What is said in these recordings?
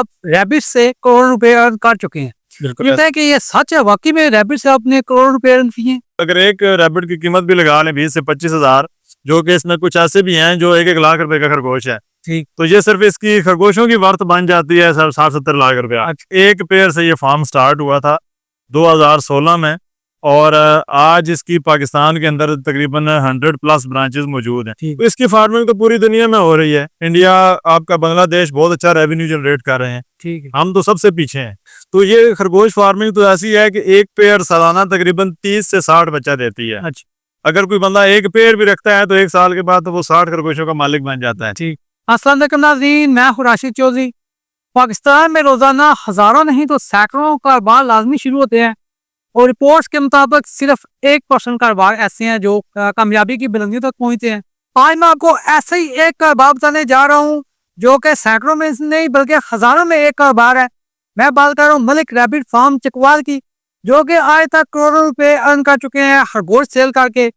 आप रैबिट से करोड़ रुपए अर्न कर चुके हैं। बिल्कुल लगता है कि ये सच है, वाकई में रैबिट से आपने करोड़ रुपए अर्न किए हैं? अगर एक रैबिट की कीमत भी लगा लें 20 से 25 हज़ार, जो कि इसमें कुछ ऐसे भी हैं जो 1-1 लाख रुपए का खरगोश है, ठीक। तो ये सिर्फ इसकी खरगोशों की वर्थ बन जाती है 60-70 लाख रुपया। एक पेयर से ये फार्म स्टार्ट हुआ था 2016 में, और आज इसकी पाकिस्तान के अंदर तकरीबन 100+ ब्रांचेस मौजूद हैं। तो इसकी फार्मिंग तो पूरी दुनिया में हो रही है। इंडिया, आपका बांग्लादेश बहुत अच्छा रेवेन्यू जनरेट कर रहे हैं, ठीक है। हम तो सबसे पीछे हैं। तो ये खरगोश फार्मिंग तो ऐसी है कि एक पेयर सालाना तकरीबन 30 से 60 बच्चा देती है। अच्छा, अगर कोई बंदा एक पेयर भी रखता है तो 1 साल के बाद तो वो 60 खरगोशों का मालिक बन जाता है। ठीक। अस्सलाम वालेकुम नाज़रीन, मैं हूं राशिद चौधरी। पाकिस्तान में रोजाना हजारों नहीं तो सैकड़ों कारोबार लाजमी शुरू होते हैं, और रिपोर्ट्स के मुताबिक सिर्फ 1% कारोबार ऐसे हैं जो कामयाबी की बुलंदियों तक पहुंचते हैं। आज मैं आपको ऐसे ही एक कारोबार बताने जा रहा हूं जो कि सैकड़ों में नहीं बल्कि हजारों में एक कारोबार है। मैं बात कर रहा हूँ मलिक रैबिट फार्म चकवाल की, जो कि आज तक करोड़ों रुपए अर्न कर चुके हैं खरगोश सेल करके।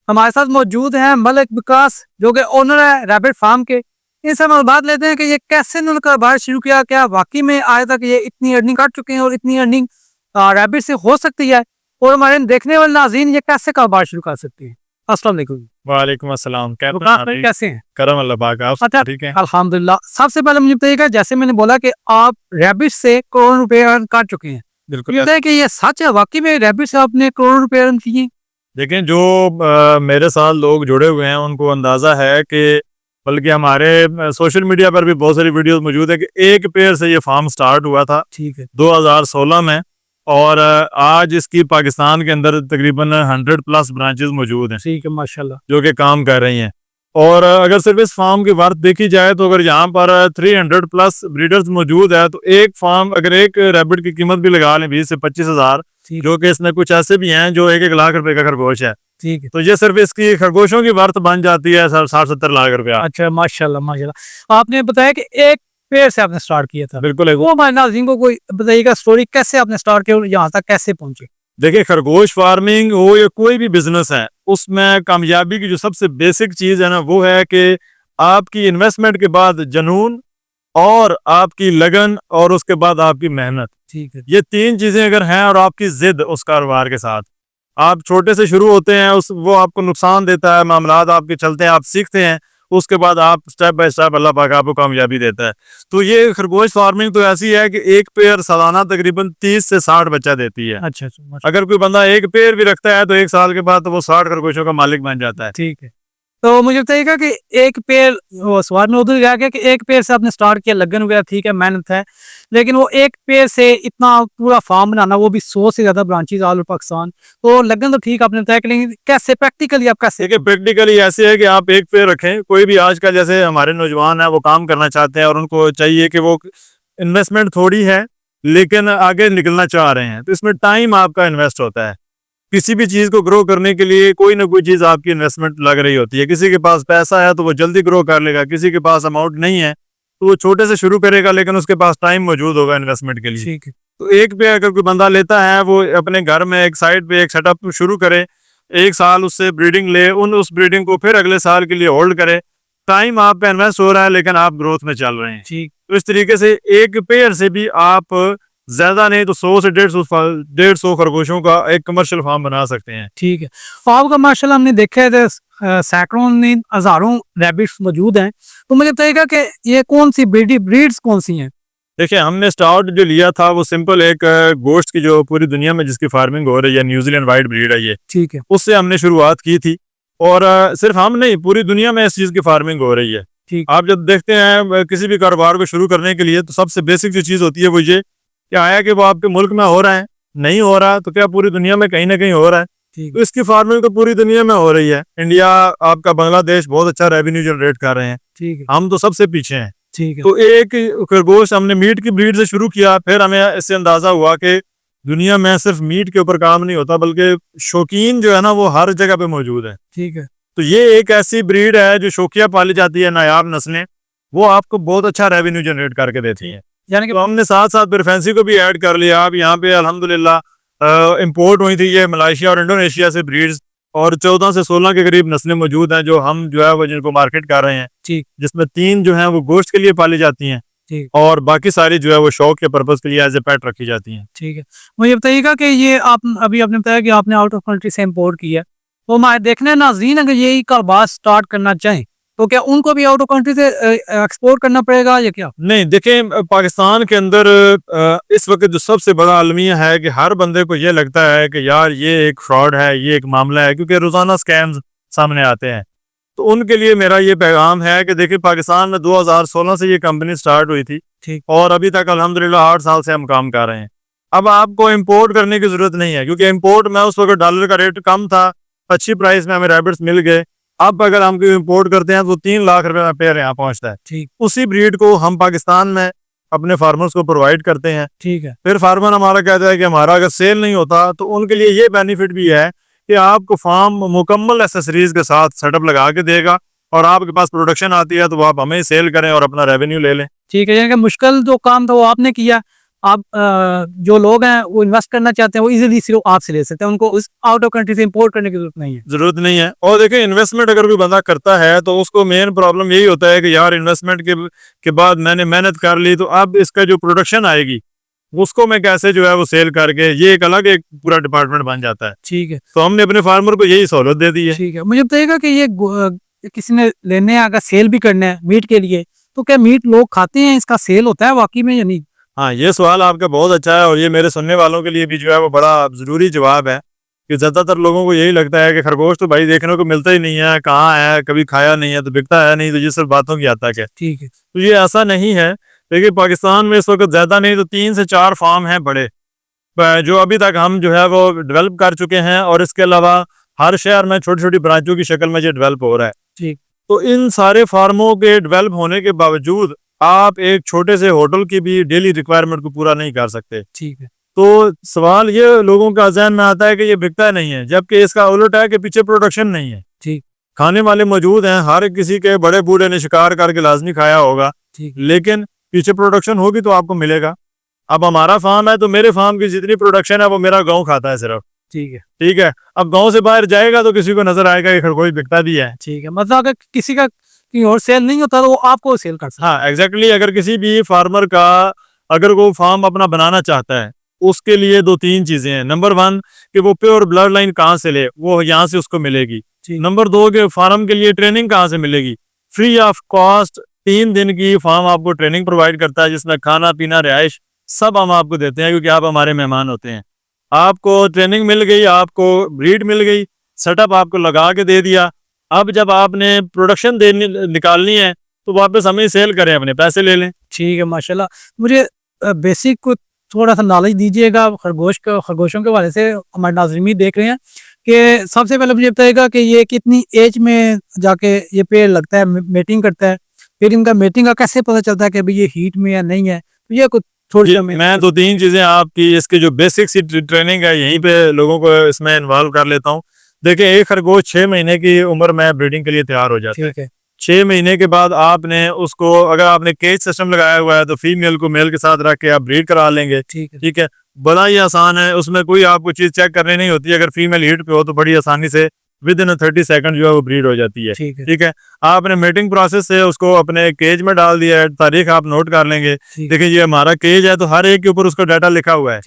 हमारे साथ मौजूद हैं मलिक विकास, जो कि ओनर है रैबिट फार्म के। इनसे हम बात लेते हैं कि ये कैसे इन्होंने कारोबार शुरू किया, क्या वाकई में आज तक ये इतनी अर्निंग कर चुके हैं और इतनी अर्निंग रैबिट से हो सकती है, और हमारे देखने वाले नाज़रीन ये कैसे कारोबार शुरू कर सकते हैं। अस्सलाम वालेकुम। वालेकुम अस्सलाम। कैसे हैं? करम अल्लाह पाक, आप अच्छा, ठीक हैं? अल्हम्दुलिल्लाह। सबसे पहले मुझे बताइएगा, जैसे मैंने बोला कि आप रैबिट से करोड़ रुपए अर्न कर चुके हैं, बिल्कुल। ये कि ये सच है, वाकई में रैबिट से आपने करोड़ रुपए अर्न किए? देखें, जो मेरे साथ लोग जुड़े हुए हैं उनको अंदाज़ा है कि, बल्कि हमारे सोशल मीडिया पर भी बहुत सारी वीडियोस मौजूद है कि एक पेयर से ये फार्म स्टार्ट हुआ था, ठीक है, 2016 में, और आज इसकी पाकिस्तान के अंदर तकरीबन 100+ ब्रांचेस मौजूद हैं, ठीक है, माशाल्लाह, जो कि काम कर रही हैं। और अगर सिर्फ इस फार्म की वर्थ देखी जाए तो अगर यहाँ पर 300+ ब्रीडर्स मौजूद है, तो एक फार्म, अगर एक रैबिट की कीमत भी लगा लें 20 से 25 हज़ार, जो कि इसमें कुछ ऐसे भी हैं जो 1-1 लाख रुपए का खरगोश है, ठीक है, तो ये सिर्फ इसकी खरगोशों की वर्थ बन जाती है 60-70 लाख रुपया। अच्छा, माशाल्लाह माशाल्लाह। आपने बताया कि एक पेड़ से आपने स्टार्ट किया था, बिल्कुल। वो हमारे नाज़रीन को कोई बताइएगा स्टोरी, कैसे आपने स्टार्ट किया और यहाँ तक कैसे पहुंचे? देखिए, खरगोश फार्मिंग हो या कोई भी बिजनेस है, उसमें कामयाबी की जो सबसे बेसिक चीज है ना, वो है कि आपकी इन्वेस्टमेंट के बाद जुनून, और आपकी लगन, और उसके बाद आपकी मेहनत, ठीक है, ये 3 चीजें अगर हैं, और आपकी जिद उस कारोबार के साथ। आप छोटे से शुरू होते हैं, वो आपको नुकसान देता है, मामलात आपके चलते हैं, आप सीखते हैं, उसके बाद आप स्टेप बाय स्टेप अल्लाह पाक आपको कामयाबी देता है। तो ये खरगोश फार्मिंग तो ऐसी है कि एक पेयर सालाना तकरीबन 30 से 60 बच्चा देती है। अच्छा, अगर कोई बंदा एक पेयर भी रखता है तो 1 साल के बाद तो वो 60 खरगोशों का मालिक बन जाता है। ठीक है। तो मुझे बताइएगा कि एक पेड़, सवाल में उधर गया कि एक पेड़ से आपने स्टार्ट किया, लगन वगैरह ठीक है, मेहनत है, लेकिन वो एक पेड़ से इतना पूरा फार्म बनाना, वो भी 100 से ज्यादा ब्रांचेस ऑल ओवर पाकिस्तान, तो लगन तो ठीक आपने तय, लेकिन कैसे प्रैक्टिकली आप कैसे? देखिए, प्रैक्टिकली ऐसे है कि आप एक पेड़ रखें, कोई भी आज का, जैसे हमारे नौजवान है वो काम करना चाहते हैं और उनको चाहिए कि वो इन्वेस्टमेंट थोड़ी है लेकिन आगे निकलना चाह रहे हैं, तो इसमें टाइम आपका इन्वेस्ट होता है। किसी भी चीज को ग्रो करने के लिए कोई ना कोई चीज आपकी इन्वेस्टमेंट लग रही होती है। किसी के पास पैसा है तो वो जल्दी ग्रो कर लेगा, किसी के पास अमाउंट नहीं है तो वो छोटे से शुरू करेगा, लेकिन उसके पास टाइम मौजूद होगा इन्वेस्टमेंट के लिए। ठीक है। तो एक पे अगर कोई बंदा लेता है, वो अपने घर में एक साइड पे एक सेटअप शुरू करे, 1 साल उससे ब्रीडिंग ले, उस ब्रीडिंग को फिर अगले साल के लिए होल्ड करे, टाइम आप पे इन्वेस्ट हो रहा है लेकिन आप ग्रोथ में चल रहे हैं। ठीक। तो इस तरीके से एक पेयर से भी आप ज्यादा नहीं तो 100 से 150 खरगोशों का एक कमर्शियल फार्म बना सकते हैं। ठीक है। फार्म का माशाल्लाह हमने देखा है, सैकड़ों नहीं हजारों रैबिट्स मौजूद हैं, तो मुझे बताइएगा कि ये कौन सी ब्रीड्स कौन सी हैं? देखिए, हमने स्टार्ट जो लिया था वो सिंपल एक गोश्त की, जो पूरी दुनिया में जिसकी फार्मिंग हो रही है, न्यूजीलैंड वाइट ब्रीड है ये, ठीक है, उससे हमने शुरुआत की थी। और सिर्फ हम नहीं, पूरी दुनिया में इस चीज की फार्मिंग हो रही है। ठीक। आप जब देखते हैं किसी भी कारोबार को शुरू करने के लिए, तो सबसे बेसिक जो चीज होती है वो ये क्या आया कि वो आपके मुल्क में हो रहा है, नहीं हो रहा तो क्या पूरी दुनिया में कहीं ना कहीं हो रहा है। तो इसकी फार्मिंग तो पूरी दुनिया में हो रही है। इंडिया, आपका बांग्लादेश बहुत अच्छा रेवेन्यू जनरेट कर रहे हैं, ठीक है, हम तो सबसे पीछे हैं। ठीक है। तो एक खरगोश हमने मीट की ब्रीड से शुरू किया, फिर हमें इससे अंदाजा हुआ कि दुनिया में सिर्फ मीट के ऊपर काम नहीं होता, बल्कि शौकीन जो है ना वो हर जगह पे मौजूद है। ठीक है। तो ये एक ऐसी ब्रीड है जो शौकिया पाली जाती है, नायाब नस्लें, वो आपको बहुत अच्छा रेवेन्यू जनरेट करके देती है। यानी कि तो हमने साथ साथ फिर फैंसी को भी ऐड कर लिया। अब यहाँ पे अल्हम्दुलिल्लाह इंपोर्ट हुई थी ये मलेशिया और इंडोनेशिया से ब्रीड्स, और 14 से 16 के करीब नस्लें मौजूद हैं जो हम जो है वो जिनको मार्केट कर रहे हैं। ठीक। जिसमें 3 जो हैं वो गोश्त के लिए पाली जाती हैं, ठीक और बाकी सारी जो है वो शौक के पर्पज के लिए एज ए पेट रखी जाती हैं। ठीक है। मुझे बताइएगा कि ये आप अभी आपने बताया कि आपने आउट ऑफ कंट्री से इम्पोर्ट किया, तो हमारे देखने नाज़रीन अगर यही कारोबार स्टार्ट करना चाहें तो क्या उनको भी आउट ऑफ कंट्री से एक्सपोर्ट करना पड़ेगा या क्या? नहीं देखें, पाकिस्तान के अंदर इस वक्त जो सबसे बड़ा अलमिया है कि हर बंदे को ये लगता है कि यार ये एक फ्रॉड है, ये एक मामला है, क्योंकि रोजाना स्कैम्स सामने आते हैं। तो उनके लिए मेरा ये पैगाम है कि देखिए, पाकिस्तान में 2016 से ये कंपनी स्टार्ट हुई थी ठीक। और अभी तक अल्हम्दुलिल्लाह 8 साल से हम काम कर रहे हैं। अब आपको इंपोर्ट करने की जरूरत नहीं है, क्योंकि इंपोर्ट में उस वक्त डॉलर का रेट कम था, अच्छी प्राइस में हमें रैबिट्स मिल गए। अब अगर हम कोई इंपोर्ट करते हैं तो 3 लाख रुपए में पेयर यहाँ पहुंचता है। ठीक। उसी ब्रीड को हम पाकिस्तान में अपने फार्मर्स को प्रोवाइड करते हैं। ठीक है। फिर फार्मर हमारा कहता है कि हमारा अगर सेल नहीं होता तो उनके लिए ये बेनिफिट भी है कि आपको फार्म मुकम्मल एसेसरीज के साथ सेटअप लगा के देगा और आपके पास प्रोडक्शन आती है तो आप हमें सेल करें और अपना रेवेन्यू ले लें। ठीक है, यानी कि मुश्किल जो काम था वो आपने किया। आप जो लोग हैं वो इन्वेस्ट करना चाहते हैं वो इजीली सिर्फ आपसे ले सकते हैं, उनको उस आउट ऑफ कंट्री से इंपोर्ट करने की जरूरत नहीं है। और देखिए, इन्वेस्टमेंट अगर कोई बंदा करता है तो उसको मेन प्रॉब्लम यही होता है कि यार इन्वेस्टमेंट के बाद मैंने मेहनत कर ली, तो अब इसका जो प्रोडक्शन आएगी उसको मैं कैसे जो है वो सेल करके, ये एक अलग एक पूरा डिपार्टमेंट बन जाता है। ठीक है। तो हमने अपने फार्मर को यही सहूलत दे दी है। ठीक है, मुझे बताइएगा कि ये किसी ने लेने अगर सेल भी करना है मीट के लिए, तो क्या मीट लोग खाते हैं, इसका सेल होता है वाकई में या नहीं? हाँ, ये सवाल आपका बहुत अच्छा है और ये मेरे सुनने वालों के लिए भी जो है वो बड़ा जरूरी जवाब है कि ज्यादातर लोगों को यही लगता है कि खरगोश तो भाई देखने को मिलता ही नहीं है, कहाँ है, कभी खाया नहीं है तो बिकता है नहीं, तो ये सब बातों की आता है। ठीक है। तो ये ऐसा नहीं है। देखिए, पाकिस्तान में इस वक्त ज्यादा नहीं तो 3 से 4 फार्म हैं बड़े, जो अभी तक हम जो है वो डेवलप कर चुके हैं, और इसके अलावा हर शहर में छोटी छोटी ब्रांचों की शक्ल में ये डेवलप हो रहा है। ठीक। तो इन सारे फार्मों के डेवलप होने के बावजूद आप एक छोटे से होटल की भी डेली रिक्वायरमेंट को पूरा नहीं कर सकते। ठीक है। तो सवाल ये लोगों का ज़हन में आता है कि ये बिकता नहीं है, जबकि इसका उलट है कि पीछे प्रोडक्शन नहीं है। ठीक। खाने वाले मौजूद हैं, हर किसी के बड़े बूढ़े ने शिकार करके लाजमी खाया होगा, ठीक। लेकिन पीछे प्रोडक्शन होगी तो आपको मिलेगा। अब हमारा फार्म है तो मेरे फार्म की जितनी प्रोडक्शन है वो मेरा गाँव खाता है सिर्फ। ठीक है। ठीक है। अब गाँव से बाहर जाएगा तो किसी को नजर आएगा कि खरगोश बिकता भी है। ठीक है, मतलब अगर किसी का कहीं और सेल नहीं होता तो वो आपको सेल कर सकता है। हाँ, एग्जैक्टली। अगर किसी भी फार्मर का अगर वो फार्म अपना बनाना चाहता है, उसके लिए 2-3 चीजें हैं। नंबर 1 कि वो प्योर ब्लड लाइन कहाँ से ले, वो यहाँ से उसको मिलेगी। नंबर 2 कि फार्म के लिए ट्रेनिंग कहाँ से मिलेगी, फ्री ऑफ कॉस्ट 3 दिन की फार्म आपको ट्रेनिंग प्रोवाइड करता है, जिसमें खाना पीना रिहाइश सब हम आपको देते हैं, क्योंकि आप हमारे मेहमान होते हैं। आपको ट्रेनिंग मिल गई, आपको ब्रीड मिल गई, सेटअप आपको लगा के दे दिया। अब जब आपने प्रोडक्शन निकालनी है तो वापस हमें सेल करें, अपने पैसे ले लें। ठीक है, माशाल्लाह। मुझे बेसिक को थोड़ा सा नॉलेज दीजिएगा खरगोशों के हवाले से, हमारे नाज़रीन भी देख रहे हैं, कि सबसे पहले मुझे बताइएगा कि ये कितनी एज में जाके ये पेड़ लगता है, मीटिंग करता है, फिर इनका मीटिंग का कैसे पता चलता है कि भाई ये हीट में या नहीं है, तो ये कुछ थोड़ी मैं 2-3 चीजें आपकी इसके जो बेसिक सी ट्रेनिंग है यहीं पे लोगों को इसमें इन्वॉल्व कर लेता हूँ। देखिए, एक खरगोश 6 महीने की उम्र में ब्रीडिंग के लिए तैयार हो जाता है। 6 महीने के बाद आपने उसको, अगर आपने केज सिस्टम लगाया हुआ है तो फीमेल को मेल के साथ रख के आप ब्रीड करा लेंगे। ठीक है, बड़ा ही आसान है, उसमें कोई आपको चीज चेक करनी नहीं होती। अगर फीमेल हीट पे हो तो बड़ी आसानी से विदिन 30 सेकंड जो है वो ब्रीड हो जाती है। ठीक है। आपने मीटिंग प्रोसेस से उसको अपने केज में डाल दिया है, तारीख आप नोट कर लेंगे। देखिए, ये हमारा केज है तो हर एक के ऊपर उसका डाटा लिखा हुआ है।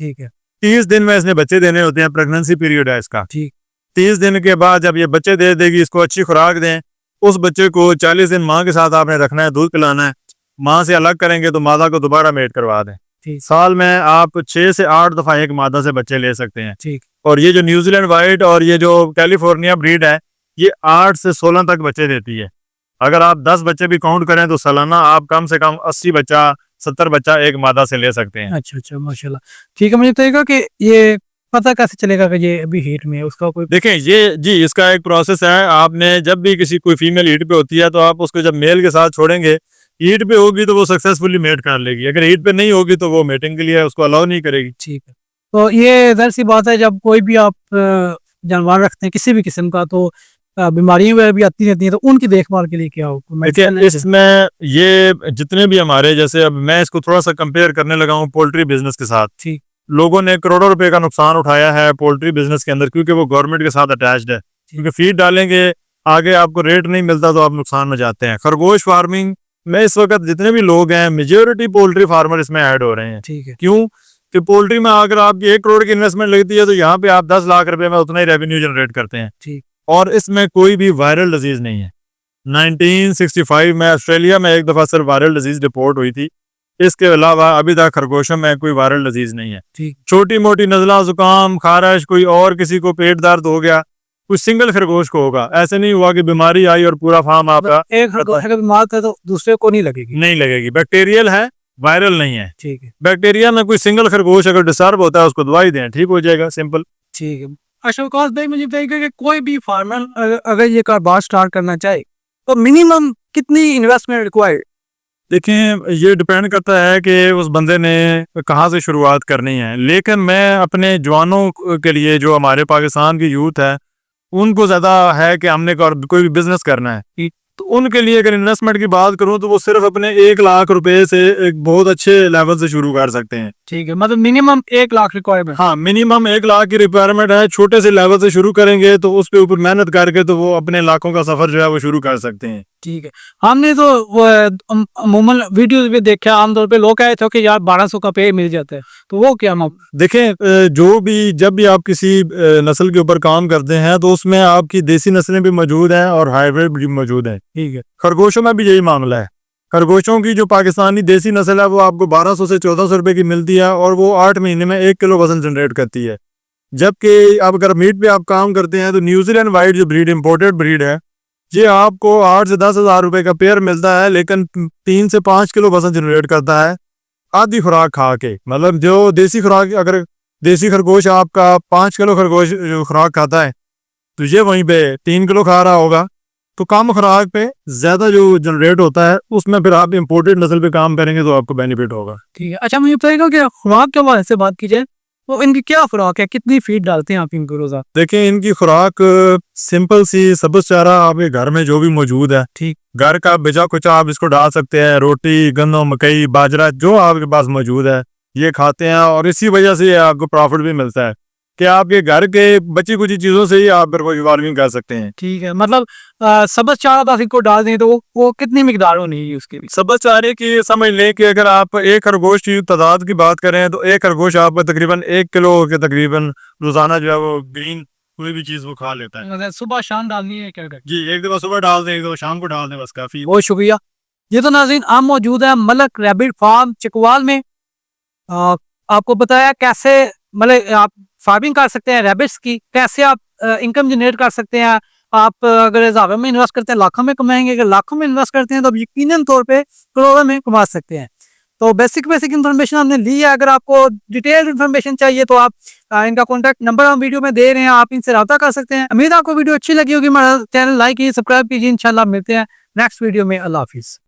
30 दिन में इसने बच्चे देने होते हैं, प्रेगनेंसी पीरियड है इसका। 30 दिन के बाद जब ये बच्चे दे देगी, इसको अच्छी खुराक दें। उस बच्चे को 40 दिन माँ के साथ आपने रखना है, दूध पिलाना है। माँ से अलग करेंगे तो मादा को दोबारा मेट करवा दें। साल में आप 6 से 8 दफा एक मादा से बच्चे ले सकते हैं। और ये जो न्यूजीलैंड वाइट और ये जो कैलिफोर्निया ब्रीड है, ये 8 से 16 तक बच्चे देती है। अगर आप 10 बच्चे भी काउंट करें तो सालाना आप कम से कम 80 बच्चा 70 बच्चा एक मादा से ले सकते हैं। अच्छा, माशाल्लाह। ठीक है, मुझे बताइएगा कि ये पता कैसे चलेगा कि ये अभी हीट में है, उसका कोई? देखें, ये जी इसका एक प्रोसेस है। आपने जब भी कोई फीमेल हीट पे होती है तो आप उसको जब मेल के साथ छोड़ेंगे, हीट पे होगी तो वो सक्सेसफुली मेट कर लेगी, अगर हीट पे नहीं होगी तो वो मेटिंग के लिए उसको अलाउ नहीं करेगी। ठीक है, तो ये ज़ाहिर सी बात है, जब कोई भी आप जानवर रखते हैं किसी भी किस्म का, तो बीमारियां वगैरह भी आती रहती हैं, तो उनकी देखभाल के लिए क्या हो? इसमें ये जितने भी हमारे, जैसे अब मैं इसको थोड़ा सा कंपेयर करने लगा हूँ पोल्ट्री बिजनेस के साथ। ठीक। लोगों ने करोड़ों रुपए का नुकसान उठाया है पोल्ट्री बिजनेस के अंदर, क्योंकि वो गवर्नमेंट के साथ अटैच्ड है। क्योंकि फीड डालेंगे, आगे आपको रेट नहीं मिलता तो आप नुकसान में जाते हैं। खरगोश फार्मिंग मैं इस वक्त जितने भी लोग हैं मेजोरिटी पोल्ट्री फार्मर इसमें ऐड हो रहे हैं। ठीक है। क्यों कि पोल्ट्री में अगर आपकी 1 करोड़ की इन्वेस्टमेंट लगती है तो यहाँ पे आप 10 लाख रुपए में उतना ही रेवेन्यू जनरेट करते हैं। ठीक। और इसमें कोई भी वायरल डिजीज नहीं है। 1965 में ऑस्ट्रेलिया में एक दफा सिर्फ वायरल डिजीज रिपोर्ट हुई थी, इसके अलावा अभी तक खरगोशों में कोई वायरल डिजीज नहीं है। ठीक। छोटी मोटी नज़ला, जुकाम, खारिश, कोई और किसी को पेट दर्द हो गया, कुछ सिंगल खरगोश को होगा। ऐसे नहीं हुआ कि बीमारी आई और पूरा फार्म आपका एक खरगोश अगर बीमार था तो दूसरे को नहीं लगेगी। नहीं लगेगी। बैक्टीरियल है, वायरल नहीं है। ठीक है। बैक्टीरिया में कोई सिंगल खरगोश अगर डिस्टर्ब होता है उसको दवाई दें, ठीक हो जाएगा, सिंपल। ठीक है। अच्छा विकास भाई, मुझे बताइए कि कोई भी फार्मर अगर ये कारोबार स्टार्ट करना चाहे तो मिनिमम कितनी इन्वेस्टमेंट रिक्वायर्ड? देखें, ये डिपेंड करता है कि उस बंदे ने कहाँ से शुरुआत करनी है। लेकिन मैं अपने जवानों के लिए, जो हमारे पाकिस्तान की यूथ है, उनको ज़्यादा है कि हमने कोई भी बिजनेस करना है, तो उनके लिए अगर इन्वेस्टमेंट की बात करूं तो वो सिर्फ अपने 1 लाख रुपए से एक बहुत अच्छे लेवल से शुरू कर सकते हैं। ठीक है, मतलब मिनिमम 1 लाख रिक्वायरमेंट। हाँ, मिनिमम 1 लाख की रिक्वायरमेंट है। छोटे से लेवल से शुरू करेंगे तो उस पे ऊपर मेहनत करके तो वो अपने लाखों का सफर जो है वो शुरू कर सकते हैं। ठीक है। हमने तो अमूमन वीडियोस भी देखा, आमतौर पे लोग कहे थे कि यार 1200 का पे मिल जाता है, तो वो क्या देखें, जब भी आप किसी नस्ल के ऊपर काम करते हैं तो उसमें आपकी देसी नस्लें भी मौजूद हैं और हाइब्रिड भी मौजूद हैं। ठीक है। खरगोशों में भी यही मामला है। खरगोशों की जो पाकिस्तानी देसी नस्ल है वो आपको 1200 से 1400 रुपए की मिलती है और वो 8 महीने में 1 किलो वजन जनरेट करती है। जबकि अब अगर मीट पे आप काम करते हैं तो न्यूजीलैंड वाइट जो ब्रीड, इंपोर्टेड ब्रीड है, ये आपको 8 से 10 हज़ार रुपए का पेयर मिलता है, लेकिन 3 से 5 किलो वजन जनरेट करता है आधी खुराक खा के। मतलब जो देसी खुराक, अगर देसी खरगोश आपका 5 किलो खरगोश खुराक खाता है तो ये वहीं पे 3 किलो खा रहा होगा। तो कम खुराक पे ज्यादा जो जनरेट होता है उसमें फिर आप इंपोर्टेड नस्ल पे काम करेंगे तो आपको बेनिफिट होगा। ठीक है। अच्छा मुझे बताइएगा कि खुराक के हवाले से बात की जाए तो इनकी क्या खुराक है, कितनी फीड डालते हैं आप इनको रोजा? देखिए, इनकी खुराक सिंपल सी सब्ज चारा आपके घर में जो भी मौजूद है, ठीक, घर का बिजा कुचा आप इसको डाल सकते हैं। रोटी, गन्नम, मकई, बाजरा जो आपके पास मौजूद है ये खाते हैं और इसी वजह से आपको प्रॉफिट भी मिलता है कि आपके घर के बची कुछ चीजों से ही आप फार्मिंग कर सकते हैं। ठीक है। मतलब सब्ज चारा बस इनको डाल दें तो वो कितनी मिकदार होनी है उसके लिए? सब्ज चारे की समझ लें कि अगर आप एक खरगोश की तादाद की बात करें तो एक खरगोश आपका तकरीबन 1 किलो के तकरीबन रोजाना जो है वो ग्रीन कोई भी चीज वो खा लेता है। सुबह शाम डालनी है क्या? जी, एक दफा सुबह डाल दें, एक दफा शाम को डाल दें, बस काफी। बहुत शुक्रिया। ये तो नाज़रीन आप मौजूद है मलक रैबिट फार्म चिकवाल में। आपको बताया कैसे मतलब आप फार्मिंग कर सकते हैं रैबिट्स की, कैसे आप इनकम जनरेट कर सकते हैं। आप अगर हज़ारों में इन्वेस्ट करते हैं लाखों में कमाएंगे, अगर लाखों में इन्वेस्ट करते हैं तो यकीनन तौर पे करोड़ों में कमा सकते हैं। तो बेसिक इन्फॉर्मेशन हमने ली है। अगर आपको डिटेल इन्फॉर्मेशन चाहिए तो आप इनका कॉन्टैक्ट नंबर हम वीडियो में दे रहे हैं, आप इनसे रब्ता कर सकते हैं। उम्मीद है आपको वीडियो अच्छी लगी होगी। हमारा चैनल लाइक कीजिए, सब्सक्राइब कीजिए। इंशाल्लाह मिलते हैं नेक्स्ट वीडियो में। अल्लाह हाफिज़।